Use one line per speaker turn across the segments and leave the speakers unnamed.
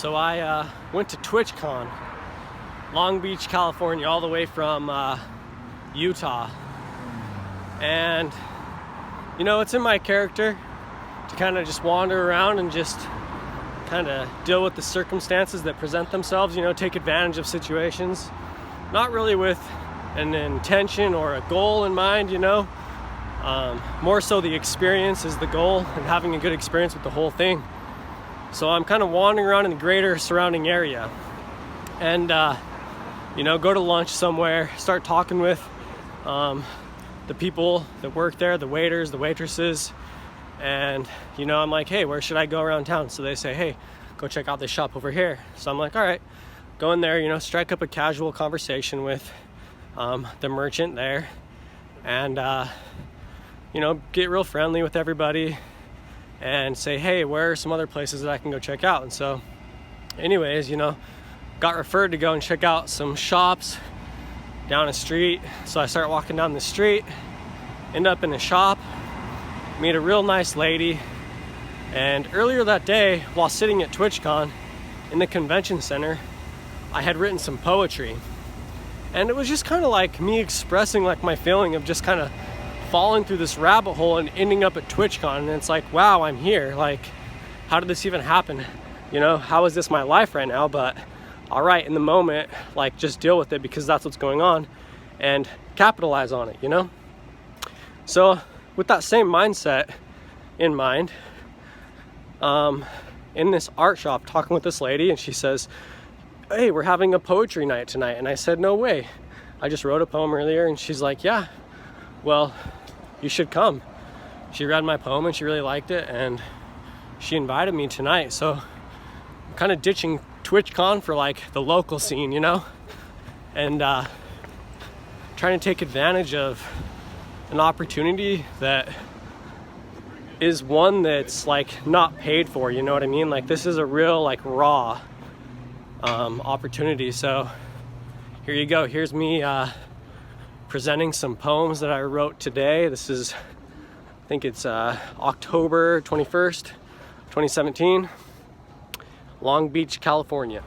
So I went to TwitchCon, Long Beach, California, all the way from Utah. And, you know, it's in my character to kind of just wander around and just kind of deal with the circumstances that present themselves, you know, take advantage of situations. Not really with an intention or a goal in mind, you know. More so the experience is the goal and having a good experience with the whole thing. So I'm kind of wandering around in the greater surrounding area and, you know, go to lunch somewhere, start talking with the people that work there, the waiters, the waitresses. And, you know, I'm like, hey, where should I go around town? So they say, hey, go check out this shop over here. So I'm like, all right, go in there, you know, strike up a casual conversation with the merchant there and, you know, get real friendly with everybody and say, hey, where are some other places that I can go check out? And so anyways, you know, got referred to go and check out some shops down a street. So I start walking down the street, end up in a shop, meet a real nice lady. And earlier that day, while sitting at TwitchCon in the convention center, I had written some poetry. And it was just kind of like me expressing like my feeling of just kind of falling through this rabbit hole and ending up at TwitchCon. And it's like, wow, I'm here. Like, how did this even happen? You know, how is this my life right now? But all right, in the moment, like, just deal with it because that's what's going on and capitalize on it, you know? So with that same mindset in mind, in this art shop talking with this lady, and she says, hey, we're having a poetry night tonight. And I said, no way. I just wrote a poem earlier. And she's like, yeah, well, you should come. She read my poem and she really liked it, and she invited me tonight. So I'm kind of ditching TwitchCon for like the local scene, you know, and trying to take advantage of an opportunity that is one that's like not paid for, you know what I mean? Like, this is a real like raw opportunity. So here you go. Here's me presenting some poems that I wrote today. This is, I think it's October 21st, 2017, Long Beach, California.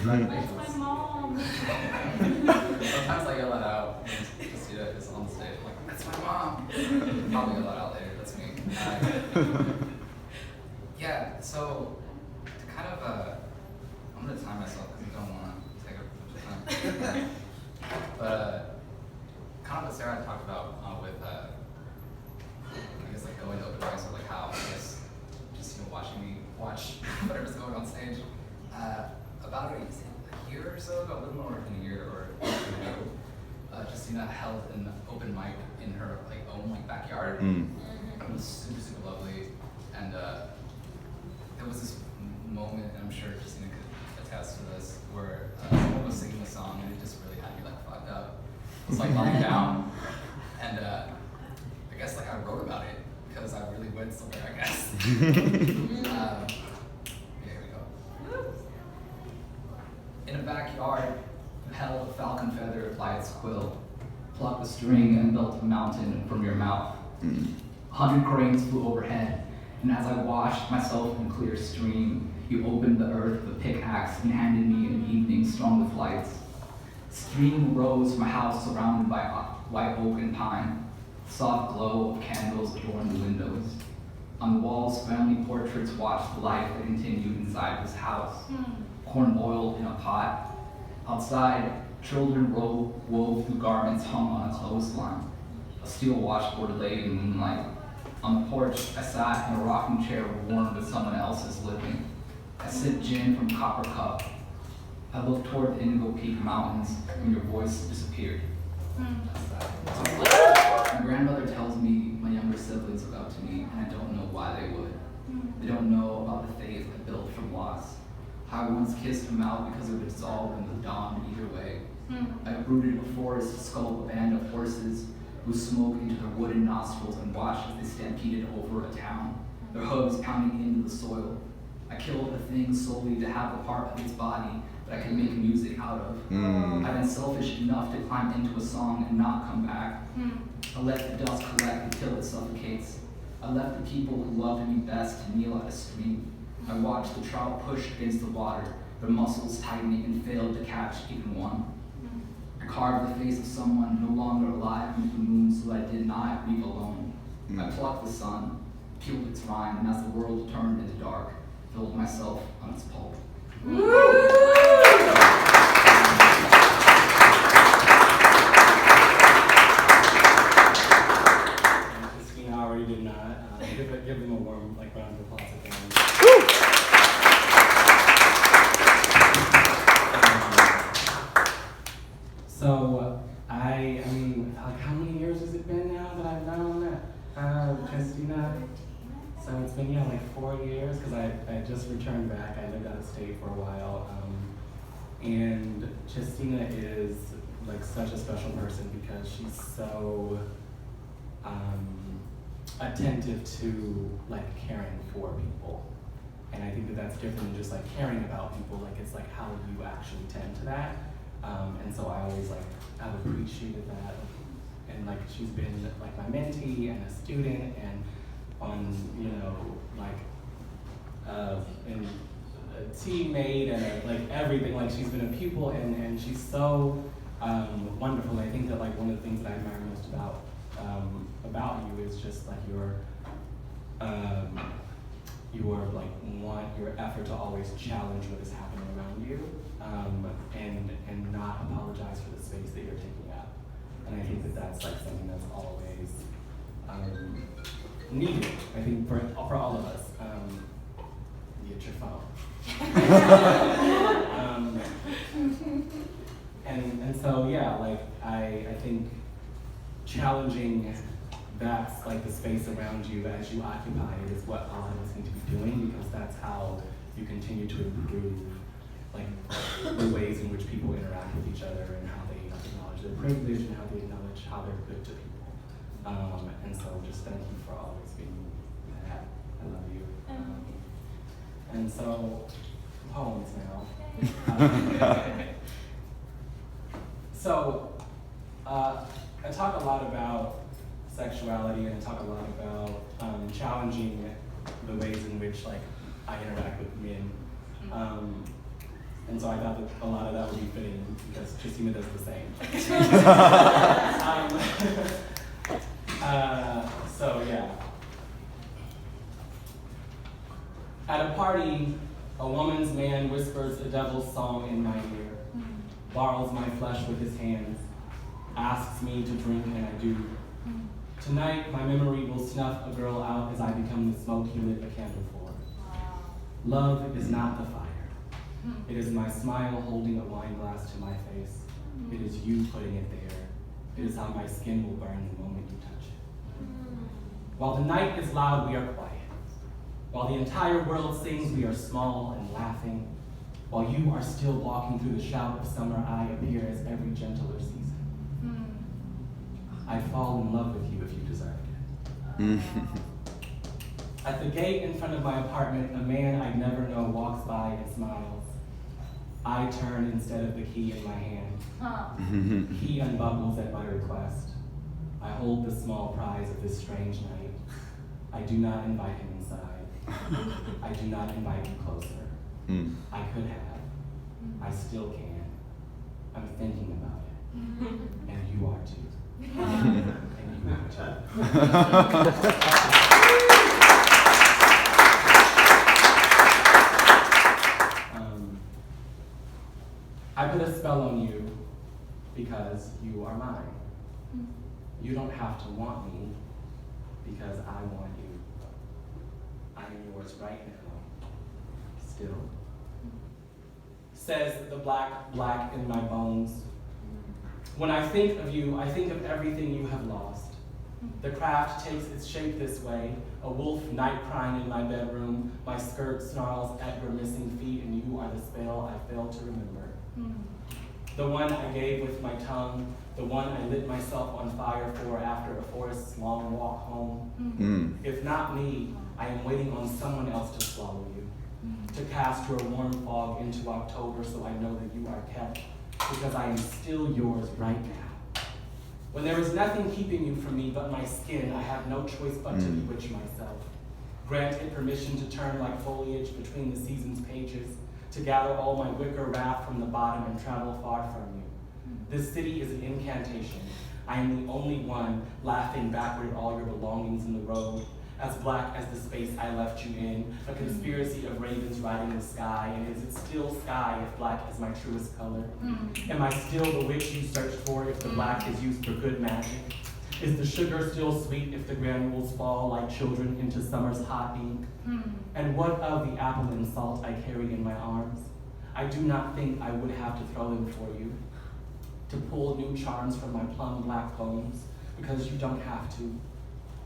That's my mom. Sometimes I yell that out when Christina is on stage. Like, that's my mom. Probably yell that out later. That's me. Yeah, so to kind of, I'm going to time myself because I don't want to take a bunch of time. But kind of what Sarah talked about with, I guess, like going to open mics, or like how, I guess, just, you know, watching me watch whatever's going on stage. About a year or so ago, a little more than a year or two ago, Justina held an open mic in her like own like backyard. It was super, super lovely, and there was this moment, and I'm sure Justina could attest to this, where someone was singing a song, and it just really had me like fucked up. I was like lying down, and I guess like I wrote about it because I really went somewhere, I guess. In a backyard, you held a falcon feather by its quill, plucked a string and built a mountain from your mouth. 100 cranes flew overhead, and as I washed myself in a clear stream, you opened the earth with a pickaxe and handed me an evening strung with lights. Stream rose from a house surrounded by white oak and pine. Soft glow of candles adorned the windows. On the walls, family portraits watched the life that continued inside this house. Corn oil in a pot, Outside, children wove through garments hung on a clothesline. A steel washboard lay in moonlight. On the porch, I sat in a rocking chair warmed with someone else's living. I sipped gin from copper cup. I looked toward the Indigo Peak Mountains when your voice disappeared. My grandmother tells me my younger siblings look up to me, and I don't know why they would. They don't know about the faith I built from loss. How I once kissed a mouth because it would dissolve in the dawn either way. I uprooted a forest to sculpt a band of horses who smoke into their wooden nostrils and watched as they stampeded over a town, their hooves pounding into the soil. I killed a thing solely to have a part of its body that I could make music out of. I've been selfish enough to climb into a song and not come back. I let the dust collect until it suffocates. I left the people who loved me best to kneel at a stream. I watched the trout push against the water, their muscles tightening, and failed to catch even one. I carved the face of someone no longer alive into the moon so that I did not weep alone. I plucked the sun, peeled its rind, and as the world turned into dark, filled myself on its pulp.
Christina already did not. Give them a warm round of applause again. So I mean, how many years has it been now that I've known Christina? So it's been 4 years because I just returned back. I lived out of state for a while, and Christina is such a special person because she's so attentive to caring for people, and I think that that's different than just caring about people. It's how you actually tend to that, and so I always I've appreciated that, and she's been my mentee and a student and on and a teammate and everything. She's been a pupil and she's so wonderful. And I think that one of the things that I admire most about you is just your effort to always challenge what is happening around you, and not apologize for the space that you're taking up. And I think that that's something that's always needed. I think for all of us. Get your phone. And so I think challenging that's the space around you as you occupy it is what all of us need to be doing, because that's how you continue to improve the ways in which people interact with each other and how they acknowledge their privilege and how they acknowledge how they're good to people. And so just thank you for always being that. I love you. And so, poems now. So, I talk a lot about sexuality, and I talk a lot about challenging the ways in which I interact with men. And so I thought that a lot of that would be fitting because Christina does the same. So yeah. At a party, a woman's man whispers a devil's song in my ear, borrows my flesh with his hands, asks me to drink, and I do. Tonight, my memory will snuff a girl out as I become the smoke he lit a candle for. Love is not the fire. It is my smile holding a wine glass to my face. It is you putting it there. It is how my skin will burn the moment you touch it. While the night is loud, we are quiet. While the entire world sings, we are small and laughing. While you are still walking through the shout of summer, I appear as every gentler season. I'd fall in love with you if you deserved it. At the gate in front of my apartment, a man I'd never know walks by and smiles. I turn instead of the key in my hand. He unbuckles at my request. I hold the small prize of this strange night. I do not invite him inside. I do not invite him closer. I could have. I still can. I'm thinking about it. And you are too. And you are too. I put a spell on you because you are mine. You don't have to want me because I want you. I am yours right now, still. Says the black in my bones. When I think of you, I think of everything you have lost. The craft takes its shape this way, a wolf night crying in my bedroom, my skirt snarls at your missing feet, and you are the spell I failed to remember. The one I gave with my tongue, the one I lit myself on fire for after a forest's long walk home. If not me, I am waiting on someone else to swallow you, to cast your warm fog into October so I know that you are kept, because I am still yours right now. When there is nothing keeping you from me but my skin, I have no choice but to bewitch myself. Grant it permission to turn like foliage between the season's pages, to gather all my wicker wrath from the bottom and travel far from you. This city is an incantation. I am the only one laughing backward at all your belongings in the road, as black as the space I left you in, a conspiracy of ravens riding the sky, and is it still sky if black is my truest color? Am I still the witch you searched for if the black is used for good magic? Is the sugar still sweet if the granules fall like children into summer's hot ink? And what of the apple and salt I carry in my arms? I do not think I would have to throw them for you, to pull new charms from my plum black bones, because you don't have to.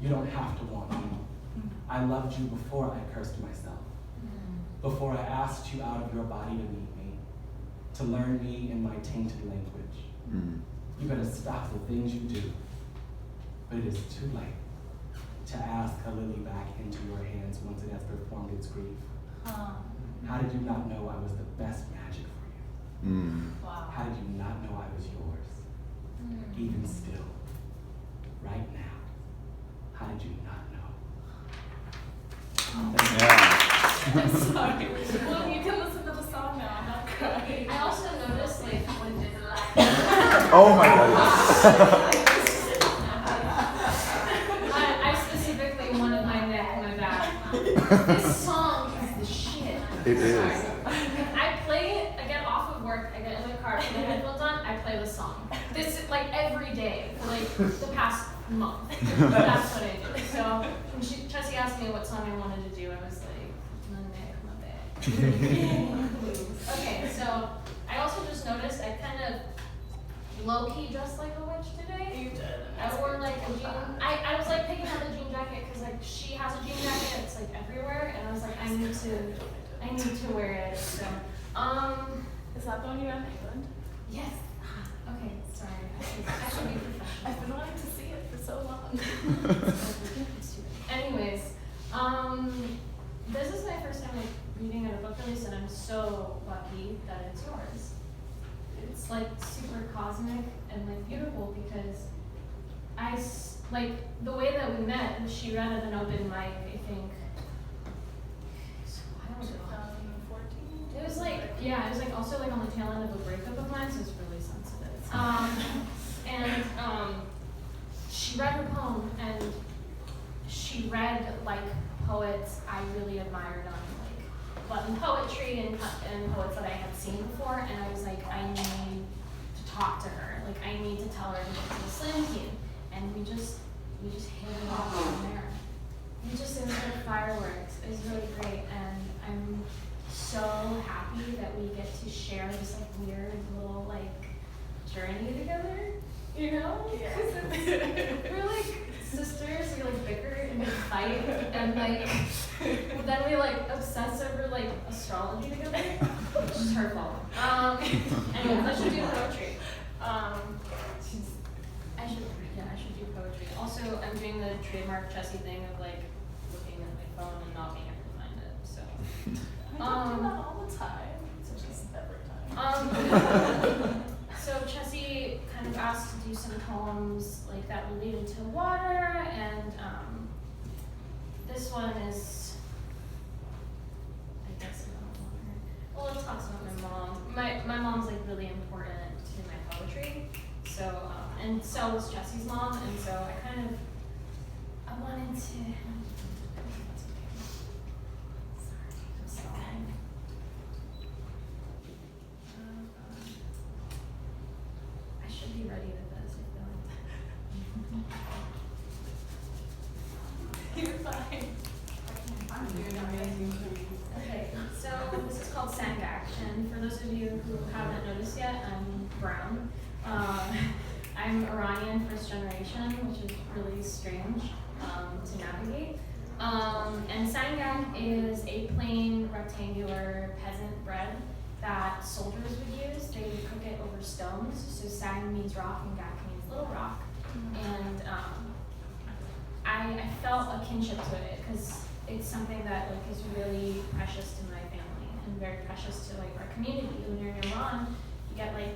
You don't have to want me. I loved you before I cursed myself, before I asked you out of your body to meet me, to learn me in my tainted language. You better stop the things you do, but it is too late to ask a lily back into your hands once it has performed its grief. How did you not know I was the best magic for you?
Wow.
How did you not know I was yours? Even still, right now, how did you not know?
I'm sorry. Well, you can listen to the song now. I'm not crying.
I also noticed, like, when
Oh my god.
I specifically wanted my neck, my back. This song is the shit.
It is.
I play it, I get off of work, I get in the car, put my headphones on, I play this song. This, like, every day for, like, the past month. That's what I do. So, when Chessie asked me what song I wanted to do, I was like, my neck, my back. Okay, so, I also just noticed I kind of low-key dressed like a witch today.
You did.
I wore like a jean. I was like picking out the jean jacket because like she has a jean jacket. It's like everywhere, and I was like, I need to wear it. So,
Is that the one you had in England?
yes. Okay, sorry. I should be professional.
I've been wanting to see it for so long.
Anyways, this is my first time like reading at a book release, and I'm so lucky that it's yours. It's like super cosmic and like beautiful because like the way that we met, she read at an open mic, I think. So I don't know.
2014?
It was like, yeah, it was like also like on the tail end of a breakup of mine, so it's really sensitive. She read her poem, and she read like poets I really admired on like Latin poetry and poets that I had seen before, and I was like, I need to talk to her. Like I need to tell her to get to the Slim team, and we just hit it off from there. It was like fireworks. It was really great, and I'm so happy that we get to share this like weird little like journey together. You know?
Yeah.
We're like sisters. We like bicker and we fight, and like then we like obsess over like astrology together, which is her fault. Anyways, I should do poetry. I should do poetry. Also, I'm doing the trademark Chessie thing of like looking at my phone and not being able to find it. So.
I don't do that all the time. It's just every time.
So Chessie kind of asked to do some poems like that related to water, and this one is, I guess, about water. Well, it talks about my mom. My mom's like really important to my poetry. So and so was Chessie's mom, and so I wanted to. Sorry, I'm stalling. who haven't noticed yet, I'm brown. I'm Iranian first generation, which is really strange to navigate. And sangak is a plain rectangular peasant bread that soldiers would use. They would cook it over stones. So sang means rock and gak means little rock. And I felt a kinship to it because it's something that like is really precious to my family and very precious to like our community. When you're in Iran, you get like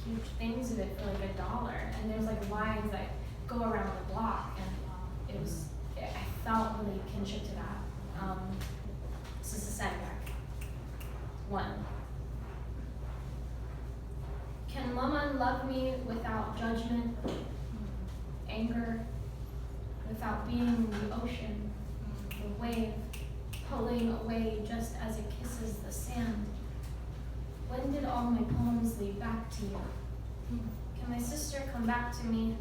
huge things of it for like $1, and there's like lines that go around the block, and I felt really kinship to that. This is a sangak. 1. Can Laman love me without judgment, anger, without being the ocean, the wave, pulling away just as it kisses the sand? When did all my poems lead back to you? Can my sister come back to me?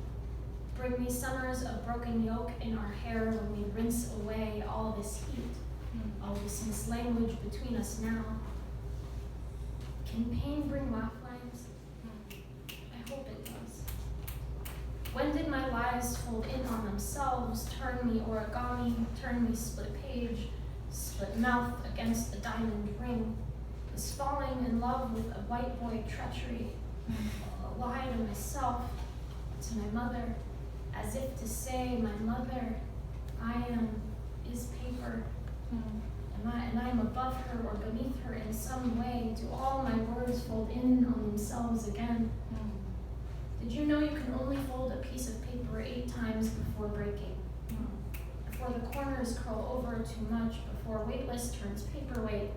Bring me summers of broken yoke in our hair when we rinse away all this heat, all this mislanguage between us now. Can pain bring laugh lines? I hope it does. When did my lies fold in on themselves, turn me origami, turn me split page, split mouth against a diamond ring? Was falling in love with a white boy treachery, a lie to myself, to my mother, as if to say, my mother, is paper, and I am above her or beneath her in some way. Do all my words fold in on themselves again? Did you know you can only fold a piece of paper 8 times before breaking? Before the corners curl over too much, before weightless turns paperweight,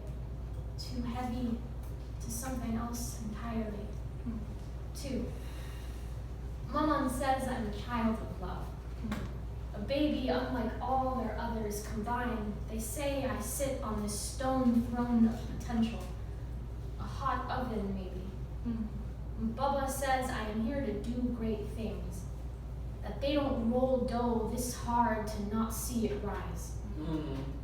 too heavy to something else entirely. 2. Maman says I'm a child of love, a baby unlike all their others combined. They say I sit on this stone throne of potential, a hot oven maybe. Baba says I am here to do great things, that they don't roll dough this hard to not see it rise,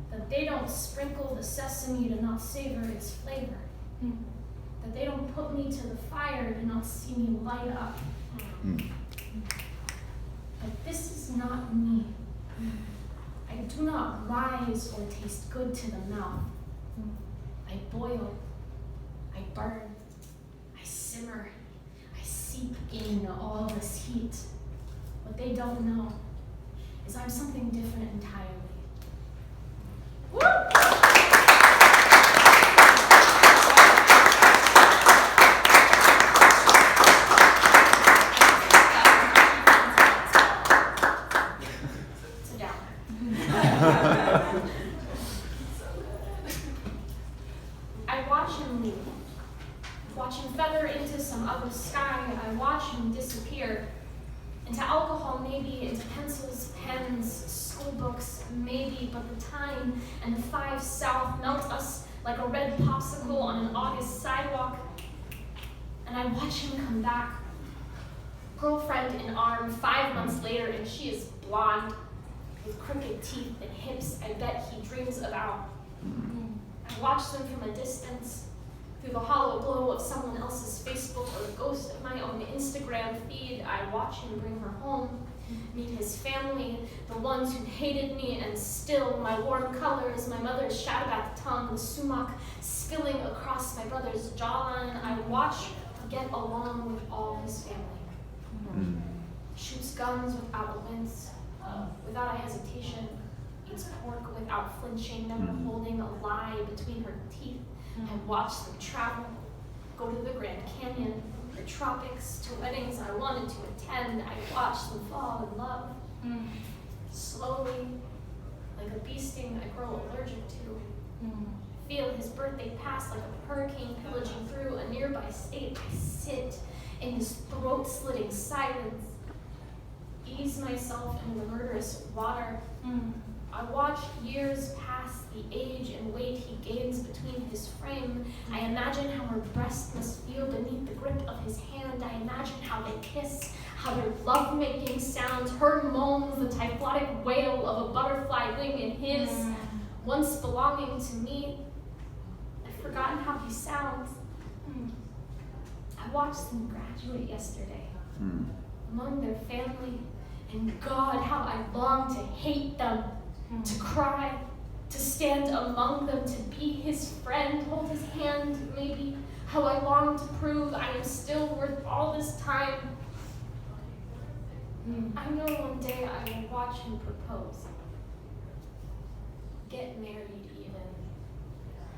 that they don't sprinkle the sesame to not savor its flavor, that they don't put me to the fire to not see me light up. But this is not me. I do not rise or taste good to the mouth. I boil, I burn, I simmer, I seep in all this heat. What they don't know is I'm something different entirely. Woo! I watch him leave, watch him feather into some other sky. I watch him disappear into alcohol, maybe, into pencils, pens, school books, maybe, but the time and the 5 South melt us like a red popsicle on an August sidewalk. And I watch him come back, girlfriend in arm, 5 months later, and she is blonde, with crooked teeth and hips I bet he dreams about. I watch them from a distance, through the hollow glow of someone else's Facebook or the ghost of my own Instagram feed. I watch him bring her home, meet his family, the ones who hated me, and still my warm colors, my mother's Shadabat tongue, the sumac spilling across my brother's jawline. I watch get along with all his family. Shoots guns without a wince, without a hesitation, eats pork without flinching, never holding a lie between her teeth. I watch them travel, go to the Grand Canyon, the tropics, to weddings I wanted to attend. I watch them fall in love. Slowly, like a bee sting I grow allergic to. Feel his birthday pass like a hurricane pillaging through a nearby state. I sit in his throat-slitting silence, ease myself into the murderous water. I watch years pass, the age and weight he gains between his frame. I imagine how her breast must feel beneath the grip of his hand. I imagine how they kiss, how their love-making sounds, her moans, the typhotic wail of a butterfly wing in his, once belonging to me. I've forgotten how he sounds. I watched them graduate yesterday,
Mm.
among their family, and God, how I long to hate them, to cry, to stand among them, to be his friend, hold his hand maybe, how I long to prove I am still worth all this time. I know one day I will watch him propose, get married even,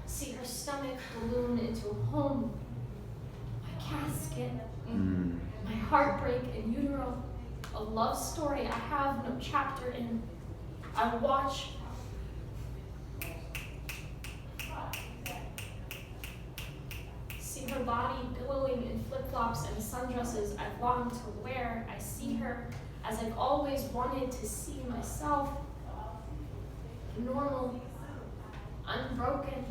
see her stomach balloon into a home, my casket,
Mm.
my heartbreak in utero, a love story I have no chapter in. I watch see her body billowing in flip-flops and sundresses I've longed to wear. I see her as I've always wanted to see myself. Normal, unbroken,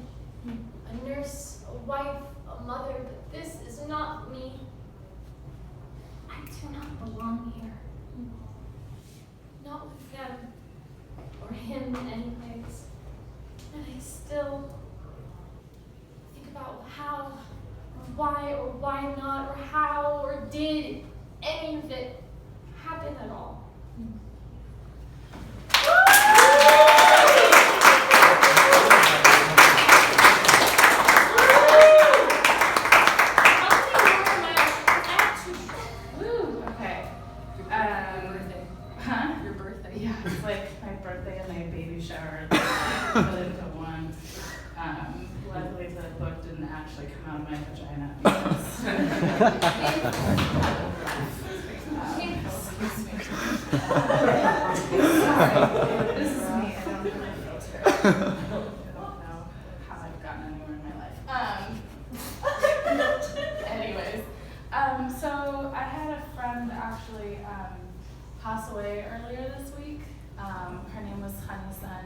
a nurse, a wife, a mother, but this is not me. I do not belong here. Not with them, or him anyways. And I still think about how, or why, or why not, or how, or did any of it happen at all.
Your birthday. Yeah, it's like my birthday and my baby shower put into one. Luckily the book didn't actually come out of my vagina. Excuse me. Sorry. This is me. I don't have my filter. I don't know how I've gotten anywhere in my life. Anyways, so I had a friend actually pass away earlier this week. Her name was Honey Sun,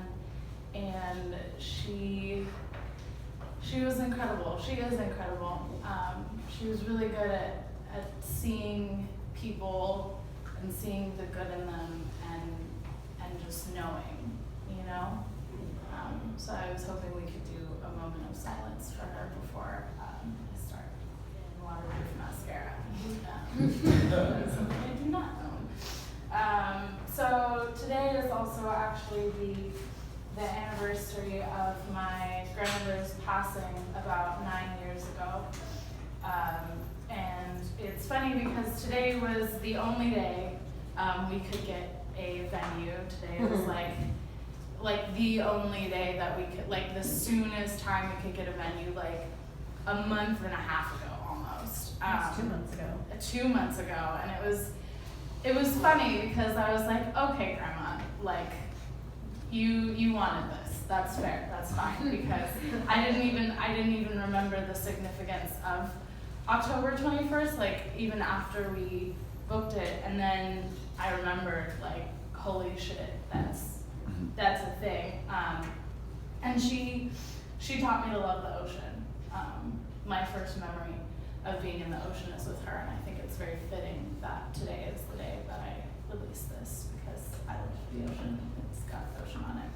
and she was incredible. She is incredible. She was really good at seeing people and seeing the good in them and just knowing, you know? So I was hoping we could do a moment of silence for her before I start in waterproof mascara. Something I do not own. So today is also actually the anniversary of my grandmother's passing about 9 years ago. And it's funny because today was the only day we could get a venue. Today was like the only day that we could, like the soonest time we could get a venue, like a month and a half ago almost.
That's 2 months ago.
2 months ago, and it was funny because I was like, okay, Grandma, like you wanted this. That's fair. That's fine, because I didn't even remember the significance of October 21st. Like even after we booked it, and then I remembered, like, holy shit, that's a thing. And she taught me to love the ocean. My first memory of being in the ocean is with her, and I think it's very fitting that today is the day that I release this, because I love the ocean. It's got ocean on it.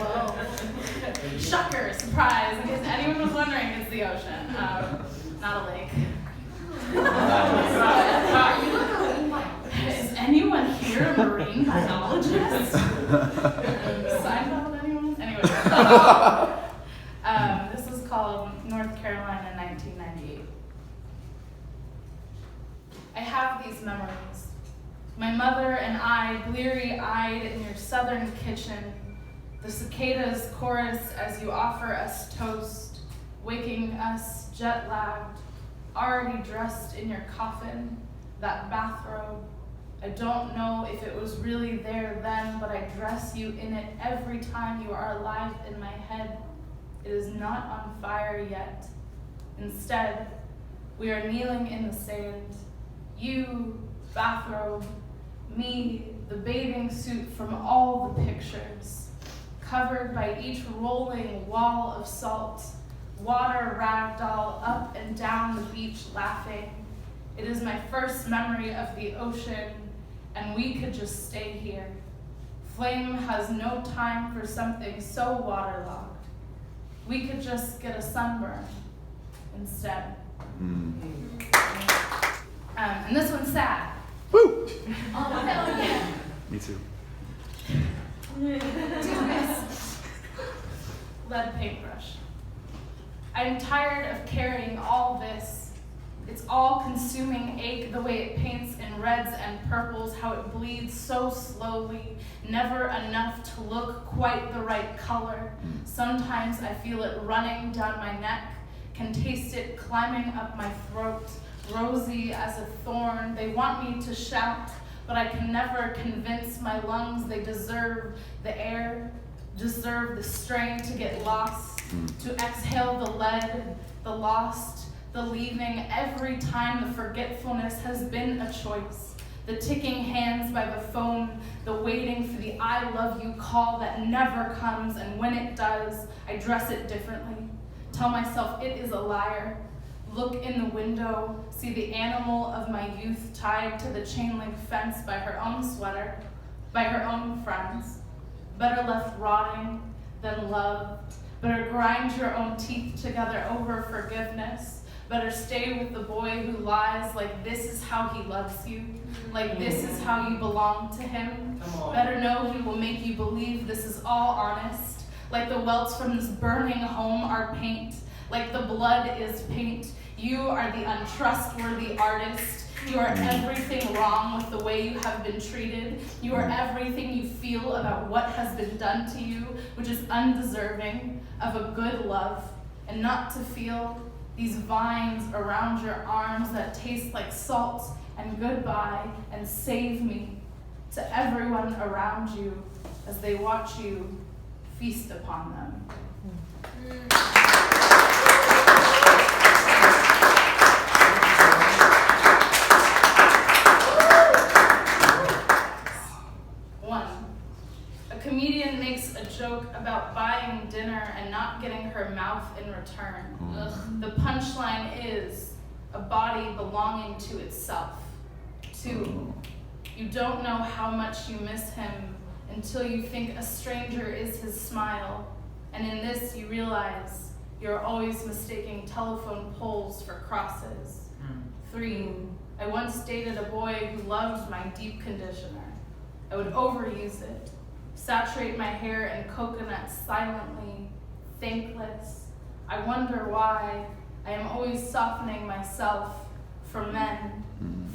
Whoa. Shocker, surprise. In case anyone was wondering, it's the ocean, not a lake. Is anyone here a marine biologist? Seinfeld, anyone? Anyway. This is called North Carolina, 1998. I have these memories. My mother and I, bleary-eyed in your southern kitchen, the cicadas chorus as you offer us toast, waking us jet-lagged, already dressed in your coffin, that bathrobe. I don't know if it was really there then, but I dress you in it every time you are alive in my head. It is not on fire yet. Instead, we are kneeling in the sand. You, bathrobe, me, the bathing suit from all the pictures, covered by each rolling wall of salt, water ragdoll up and down the beach laughing. It is my first memory of the ocean, and we could just stay here. Flame has no time for something so waterlogged. We could just get a sunburn instead. And this one's sad.
Woo!
Oh, hell yeah.
Me too.
Lead paintbrush. I'm tired of carrying all this. Its all-consuming ache, the way it paints in reds and purples, how it bleeds so slowly, never enough to look quite the right color. Sometimes I feel it running down my neck, can taste it climbing up my throat, rosy as a thorn. They want me to shout, but I can never convince my lungs they deserve the air, deserve the strain to get lost, to exhale the lead, the lost, the leaving. Every time the forgetfulness has been a choice. The ticking hands by the phone, the waiting for the I love you call that never comes, and when it does, I dress it differently. Tell myself it is a liar. Look in the window, see the animal of my youth tied to the chain link fence by her own sweater, by her own friends. Better left rotting than loved. Better grind your own teeth together over forgiveness. Better stay with the boy who lies like this is how he loves you, like this is how you belong to him. Better know he will make you believe this is all honest, like the welts from this burning home are paint, like the blood is paint. You are the untrustworthy artist. You are everything wrong with the way you have been treated. You are everything you feel about what has been done to you, which is undeserving of a good love, and not to feel these vines around your arms that taste like salt and goodbye and save me, to everyone around you as they watch you feast upon them. A comedian makes a joke about buying dinner and not getting her mouth in return. The punchline is a body belonging to itself. 2, you don't know how much you miss him until you think a stranger is his smile. And in this you realize you're always mistaking telephone poles for crosses. 3, I once dated a boy who loved my deep conditioner. I would overuse it, saturate my hair in coconut silently, thankless. I wonder why I am always softening myself for men.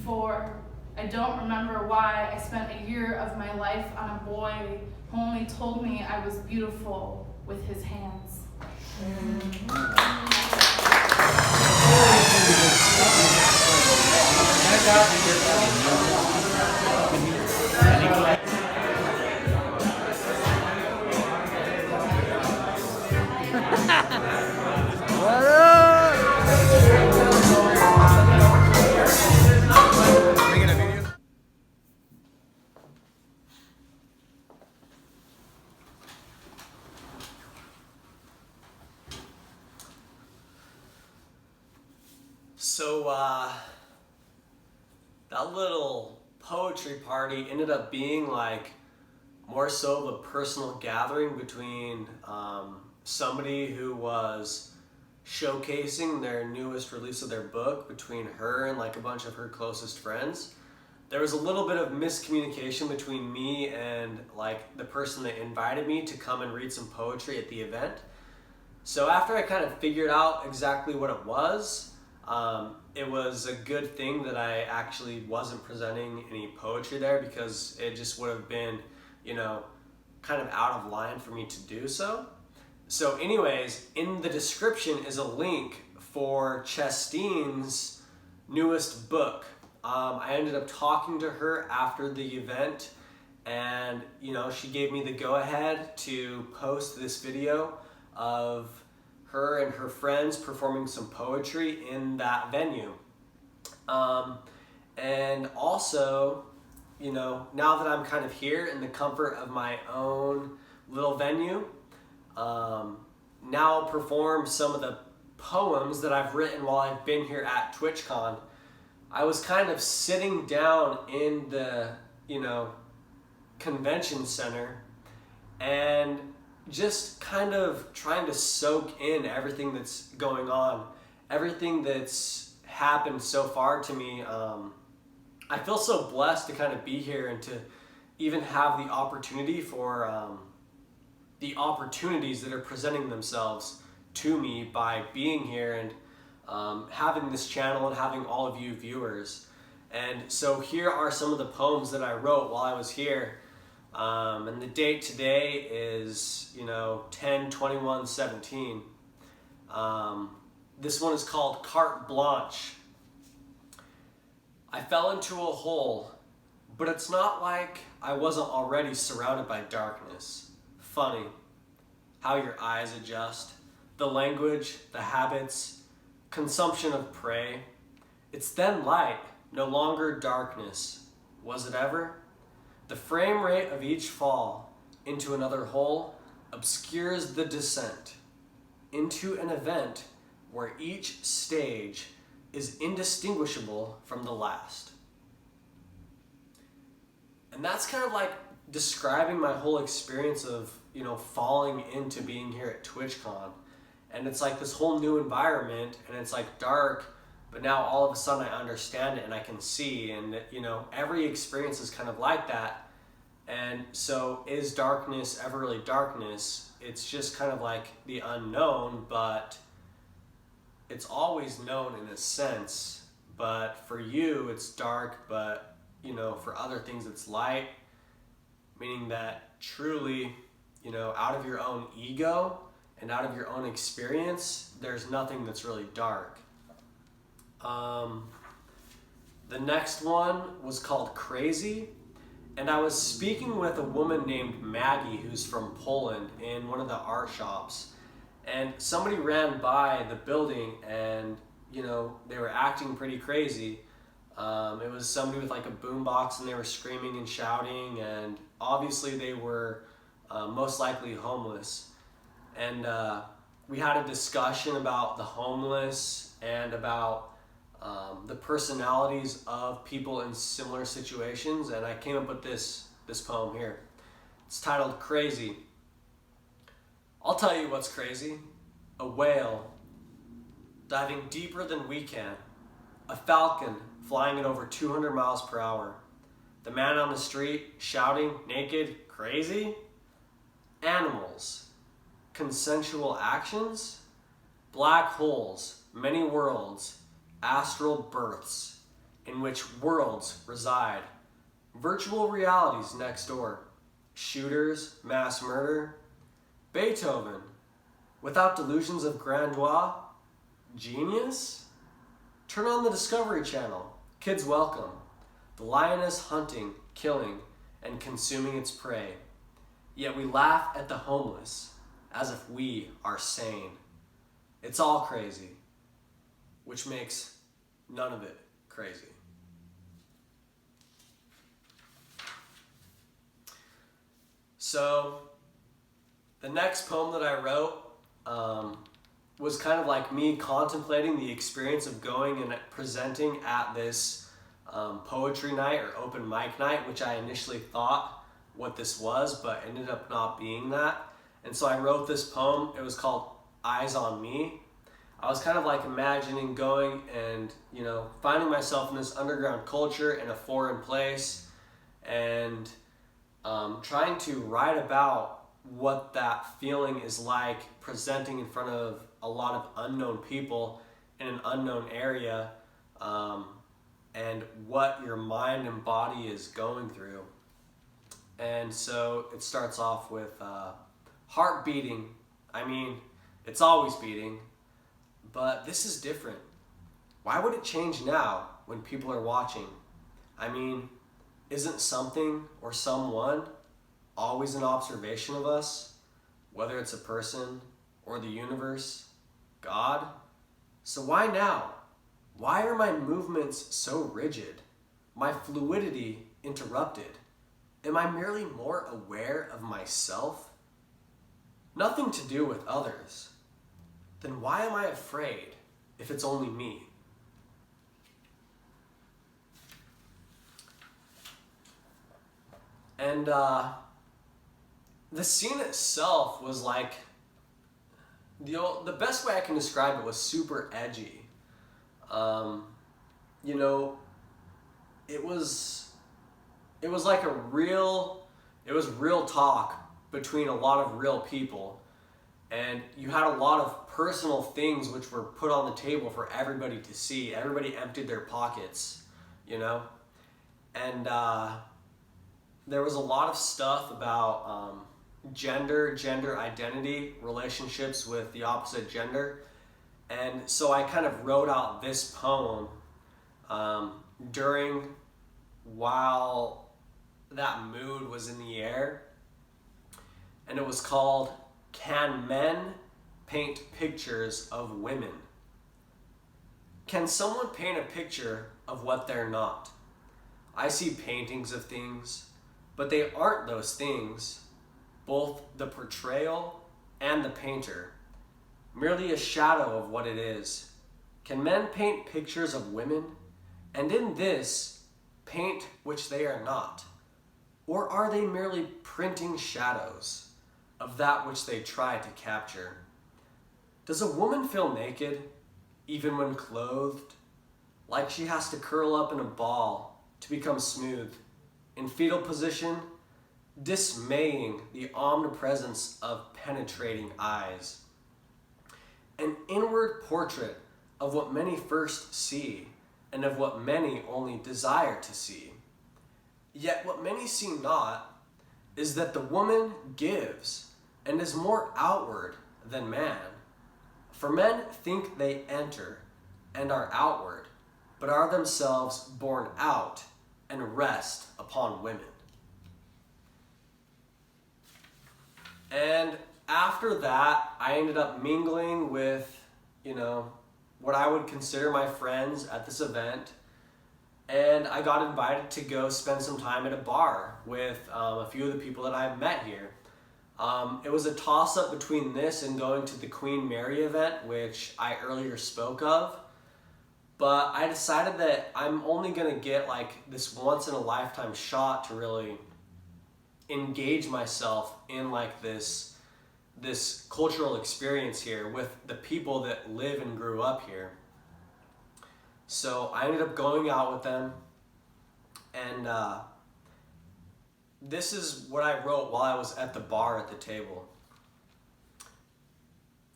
4, I don't remember why I spent a year of my life on a boy who only told me I was beautiful with his hands.
So, that little poetry party ended up being like more so of a personal gathering between somebody who was showcasing their newest release of their book, between her and like a bunch of her closest friends. There was a little bit of miscommunication between me and like the person that invited me to come and read some poetry at the event. So after I kind of figured out exactly what it was a good thing that I actually wasn't presenting any poetry there, because it just would have been, you know, kind of out of line for me to do so. So anyways, in the description is a link for Chestine's newest book. I ended up talking to her after the event, and you know, she gave me the go-ahead to post this video of her and her friends performing some poetry in that venue. And also, you know, now that I'm kind of here in the comfort of my own little venue, now I'll perform some of the poems that I've written while I've been here at TwitchCon. I was kind of sitting down in the, you know, convention center and just kind of trying to soak in everything that's going on, everything that's happened so far to me. I feel so blessed to kind of be here and to even have the opportunity for the opportunities that are presenting themselves to me by being here and having this channel and having all of you viewers. And so here are some of the poems that I wrote while I was here. And the date today is, 10/21/17. This one is called Carte Blanche. I fell into a hole, but it's not like I wasn't already surrounded by darkness. Funny how your eyes adjust, the language, the habits, consumption of prey. It's then light, no longer darkness. Was it ever? The frame rate of each fall into another hole obscures the descent into an event where each stage is indistinguishable from the last. And that's kind of like describing my whole experience of, falling into being here at TwitchCon. And it's like this whole new environment, and it's like dark, but now all of a sudden I understand it and I can see, and every experience is kind of like that. And so is darkness ever really darkness? It's just kind of like the unknown, but it's always known in a sense. But for you, it's dark, but for other things it's light, meaning that truly, out of your own ego and out of your own experience, there's nothing that's really dark. The next one was called Crazy, and I was speaking with a woman named Maggie who's from Poland in one of the art shops, and somebody ran by the building and they were acting pretty crazy. It was somebody with like a boombox, and they were screaming and shouting, and obviously they were most likely homeless. And we had a discussion about the homeless and about the personalities of people in similar situations, and I came up with this poem here. It's titled Crazy. I'll tell you what's crazy. A whale diving deeper than we can. A falcon flying at over 200 miles per hour. The man on the street shouting, naked, crazy? Animals. Consensual actions? Black holes, many worlds, astral births, in which worlds reside. Virtual realities next door. Shooters, mass murder. Beethoven, without delusions of grandeur. Genius? Turn on the Discovery Channel. Kids welcome. The lioness hunting, killing, and consuming its prey. Yet we laugh at the homeless as if we are sane. It's all crazy, which makes none of it crazy. So, the next poem that I wrote was kind of like me contemplating the experience of going and presenting at this poetry night or open mic night, which I initially thought what this was, but ended up not being that. And so I wrote this poem. It was called Eyes on Me. I was kind of like imagining going and, finding myself in this underground culture in a foreign place and trying to write about what that feeling is like presenting in front of a lot of unknown people in an unknown area, and what your mind and body is going through. And so it starts off with heart beating. I mean, it's always beating, but this is different. Why would it change now when people are watching? I mean, isn't something or someone always an observation of us, whether it's a person or the universe, God? So why now? Why are my movements so rigid? My fluidity interrupted? Am I merely more aware of myself? Nothing to do with others. Then why am I afraid if it's only me? And the scene itself was like, the best way I can describe it was super edgy. you know, it was like it was real talk between a lot of real people. And you had a lot of personal things which were put on the table for everybody to see. Everybody emptied their pockets, you know? And there was a lot of stuff about gender identity, relationships with the opposite gender. And so I kind of wrote out this poem while that mood was in the air. And it was called, "Can Men Paint Pictures of Women?" Can someone paint a picture of what they're not? I see paintings of things, but they aren't those things, both the portrayal and the painter, merely a shadow of what it is. Can men paint pictures of women, and in this, paint which they are not? Or are they merely printing shadows of that which they try to capture? Does a woman feel naked, even when clothed, like she has to curl up in a ball to become smooth, in fetal position, dismaying the omnipresence of penetrating eyes? An inward portrait of what many first see, and of what many only desire to see. Yet what many see not is that the woman gives, and is more outward than man. For men think they enter and are outward, but are themselves borne out and rest upon women. And after that, I ended up mingling with, what I would consider my friends at this event. And I got invited to go spend some time at a bar with a few of the people that I've met here. It was a toss-up between this and going to the Queen Mary event, which I earlier spoke of. But I decided that I'm only going to get like this once-in-a-lifetime shot to really engage myself in like this cultural experience here with the people that live and grew up here. So I ended up going out with them, and this is what I wrote while I was at the bar at the table.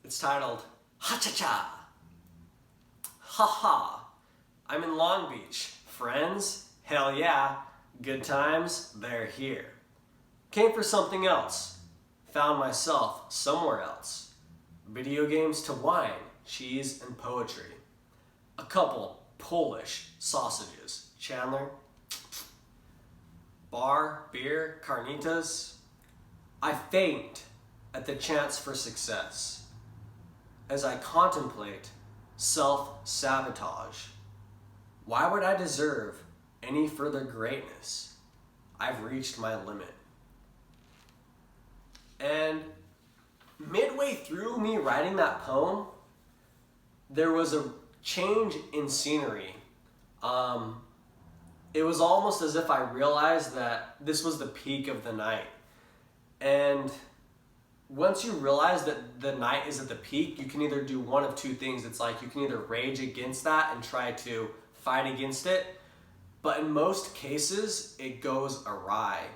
It's titled, "Ha-cha-cha." Ha ha, I'm in Long Beach. Friends? Hell yeah. Good times? They're here. Came for something else. Found myself somewhere else. Video games to wine, cheese, and poetry. A couple Polish sausages. Chandler? Bar, beer, carnitas. I faint at the chance for success as I contemplate self-sabotage. Why would I deserve any further greatness? I've reached my limit. And midway through me writing that poem, there was a change in scenery. It was almost as if I realized that this was the peak of the night. And once you realize that the night is at the peak, you can either do one of two things. It's like you can either rage against that and try to fight against it, but in most cases, it goes awry.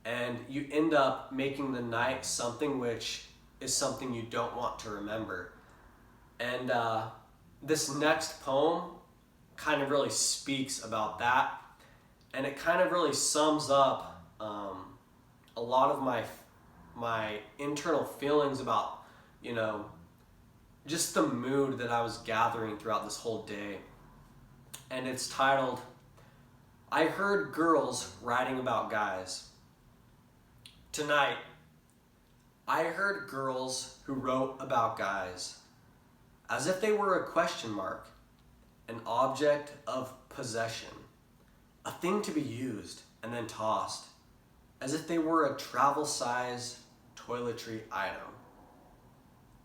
And you end up making the night something which is something you don't want to remember. And this next poem kind of really speaks about that. And it kind of really sums up a lot of my internal feelings about, just the mood that I was gathering throughout this whole day. And it's titled, "I Heard Girls Writing About Guys." Tonight, I heard girls who wrote about guys, as if they were a question mark, an object of possession, a thing to be used and then tossed, as if they were a travel-size toiletry item.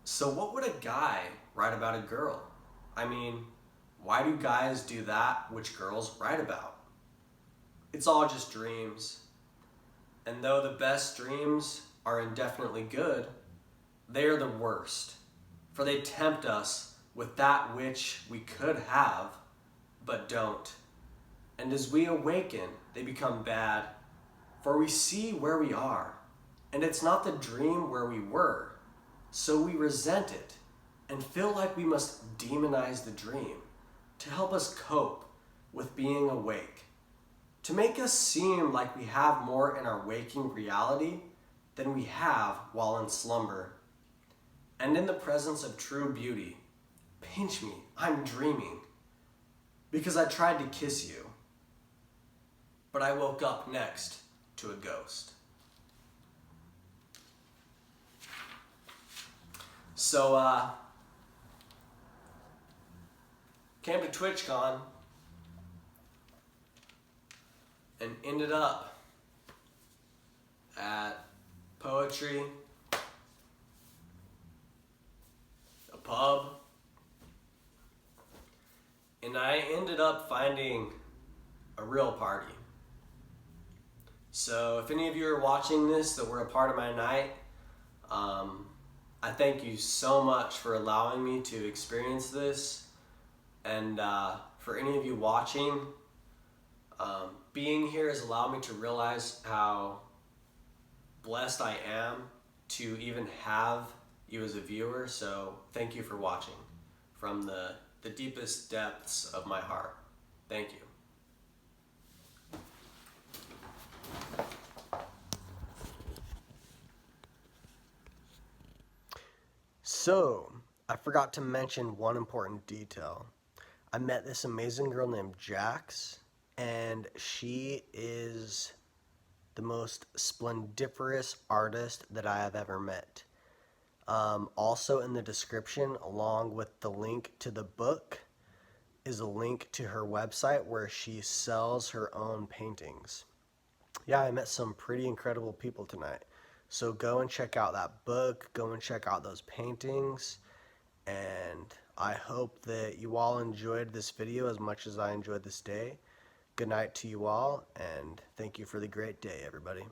So what would a guy write about a girl? I mean, why do guys do that which girls write about? It's all just dreams. And though the best dreams are indefinitely good, they are the worst, for they tempt us with that which we could have, but don't. And as we awaken, they become bad. For we see where we are, and it's not the dream where we were. So we resent it and feel like we must demonize the dream to help us cope with being awake, to make us seem like we have more in our waking reality than we have while in slumber. And in the presence of true beauty, pinch me, I'm dreaming, because I tried to kiss you, but I woke up next to a ghost. So, came to TwitchCon and ended up at poetry, a pub, and I ended up finding a real party. So if any of you are watching this that were a part of my night, I thank you so much for allowing me to experience this. And for any of you watching, being here has allowed me to realize how blessed I am to even have you as a viewer. So thank you for watching from the deepest depths of my heart. Thank you. So, I forgot to mention one important detail. I met this amazing girl named Jax, and she is the most splendiferous artist that I have ever met. Also in the description, along with the link to the book, is a link to her website where she sells her own paintings. Yeah, I met some pretty incredible people tonight. So go and check out that book, go and check out those paintings, and I hope that you all enjoyed this video as much as I enjoyed this day. Good night to you all, and thank you for the great day, everybody.